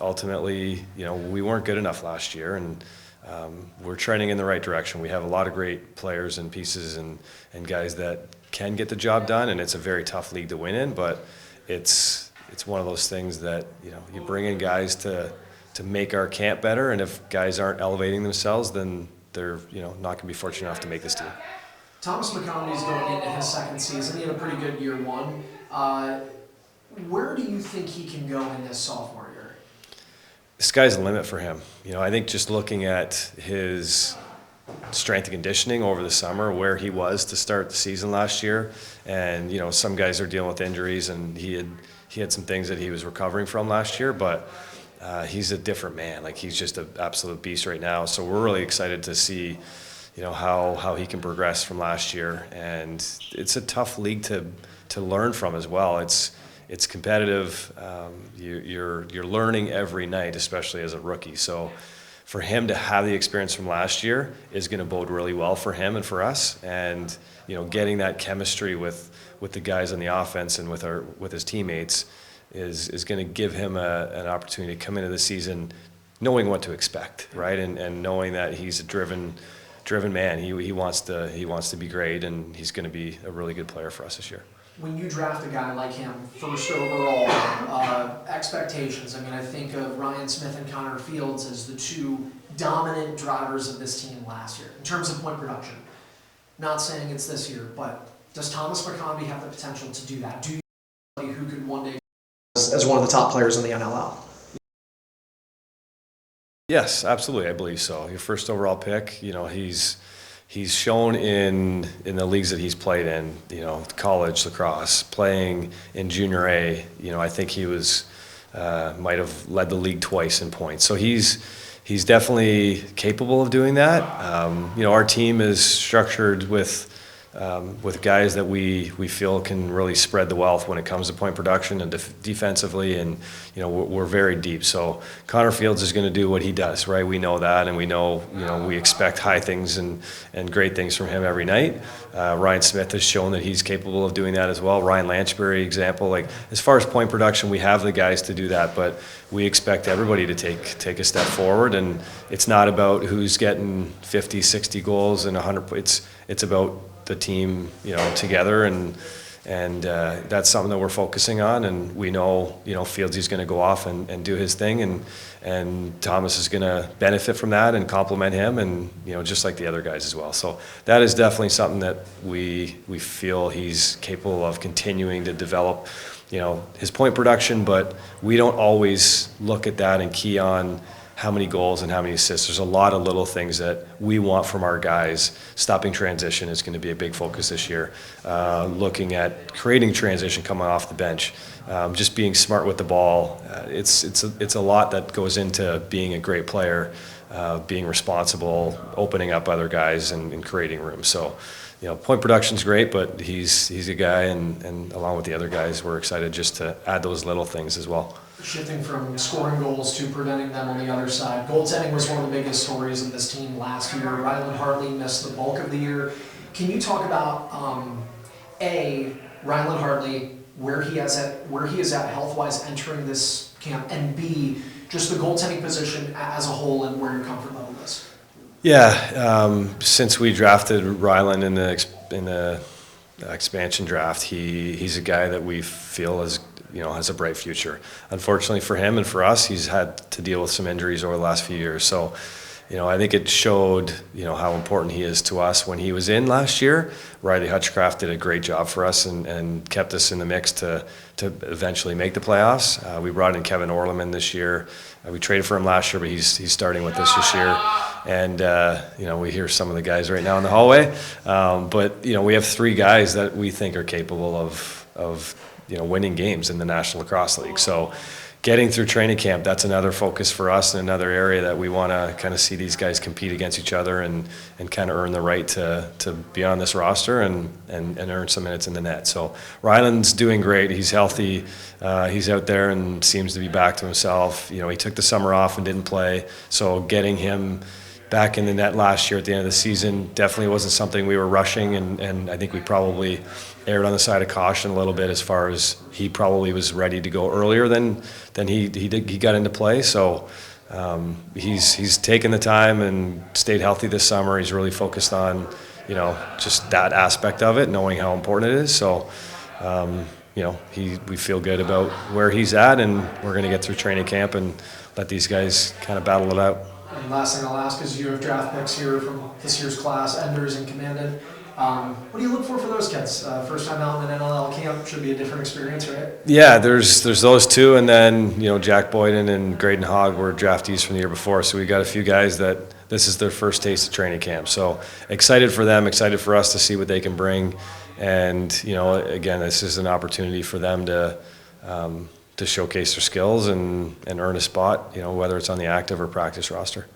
ultimately, we weren't good enough last year, and we're trending in the right direction. We have a lot of great players and pieces and guys that can get the job done, and it's a very tough league to win in, but it's one of those things that, you bring in guys to make our camp better, and if guys aren't elevating themselves, then they're, not going to be fortunate enough to make this team. Thomas McCombie's going into his second season. He had a pretty good year one. Where do you think he can go in this sophomore year? The sky's the limit for him. I think just looking at his strength and conditioning over the summer, where he was to start the season last year, and some guys are dealing with injuries, and he had some things that he was recovering from last year, but he's a different man. Like, he's just an absolute beast right now. So we're really excited to see, how he can progress from last year. And it's a tough league to learn from as well. It's competitive. You're learning every night, especially as a rookie. So for him to have the experience from last year is going to bode really well for him and for us. And getting that chemistry with the guys on the offense and with his teammates is going to give him an opportunity to come into the season knowing what to expect, right? And knowing that he's a driven man. He wants to be great, and he's going to be a really good player for us this year. When you draft a guy like him, first overall, expectations. I think of Ryan Smith and Connor Fields as the two dominant drivers of this team last year in terms of point production. Not saying it's this year, but does Thomas McCombie have the potential to do that? Do you know somebody who could one day as one of the top players in the NLL? Yes, absolutely. I believe so. Your first overall pick, he's shown in the leagues that he's played in, college lacrosse, playing in junior A. I think he was might have led the league twice in points. So he's definitely capable of doing that. Our team is structured with guys that we feel can really spread the wealth when it comes to point production and defensively, and we're very deep. So Connor Fields is going to do what he does, right? We know that, and we know we expect high things and great things from him every night. Ryan Smith has shown that he's capable of doing that as well. Ryan Lanchbury example, like, as far as point production, we have the guys to do that, but we expect everybody to take a step forward, and it's not about who's getting 50, 60 goals and 100. It's about the team, together, and that's something that we're focusing on. And we know, Fields is going to go off and do his thing, and Thomas is going to benefit from that and complement him, and just like the other guys as well. So that is definitely something that we feel he's capable of continuing to develop, his point production. But we don't always look at that and key on how many goals and how many assists. There's a lot of little things that we want from our guys. Stopping transition is going to be a big focus this year. Looking at creating transition coming off the bench. Just being smart with the ball. It's a lot that goes into being a great player, being responsible, opening up other guys, and creating room. So, point production's great, but he's a guy, and along with the other guys, we're excited just to add those little things as well. Shifting from scoring goals to preventing them on the other side. Goaltending was one of the biggest stories of this team last year. Ryland Hartley missed the bulk of the year. Can you talk about Ryland Hartley, where he is at health-wise entering this camp, and B, just the goaltending position as a whole and where your comfort level is? Yeah, since we drafted Ryland in the expansion draft, he's a guy that we feel has a bright future. Unfortunately for him and for us, he's had to deal with some injuries over the last few years. So, I think it showed, how important he is to us when he was in last year. Riley Hutchcraft did a great job for us and kept us in the mix to eventually make the playoffs. We brought in Kevin Orleman this year. We traded for him last year, but he's starting with us this year. And, we hear some of the guys right now in the hallway. But, we have three guys that we think are capable of winning games in the National Lacrosse League. So getting through training camp, that's another focus for us, and another area that we want to kind of see these guys compete against each other and kind of earn the right to be on this roster and earn some minutes in the net. So Ryland's doing great. He's healthy. He's out there and seems to be back to himself. He took the summer off and didn't play. So getting him back in the net last year at the end of the season. Definitely wasn't something we were rushing, and I think we probably erred on the side of caution a little bit as far as he probably was ready to go earlier than he got into play. So he's taken the time and stayed healthy this summer. He's really focused on, you know, just that aspect of it, knowing how important it is. So, you know, we feel good about where he's at, and we're going to get through training camp and let these guys kind of battle it out. And last thing I'll ask is you have draft picks here from this year's class, Enders and Commanded. What do you look for those kids? First time out in an NLL camp should be a different experience, right? Yeah, there's those two, and then, you know, Jack Boyden and Graydon Hogg were draftees from the year before, so we got a few guys that this is their first taste of training camp. So excited for them, excited for us to see what they can bring, and, you know, again, this is an opportunity for them to showcase their skills and earn a spot, you know, whether it's on the active or practice roster.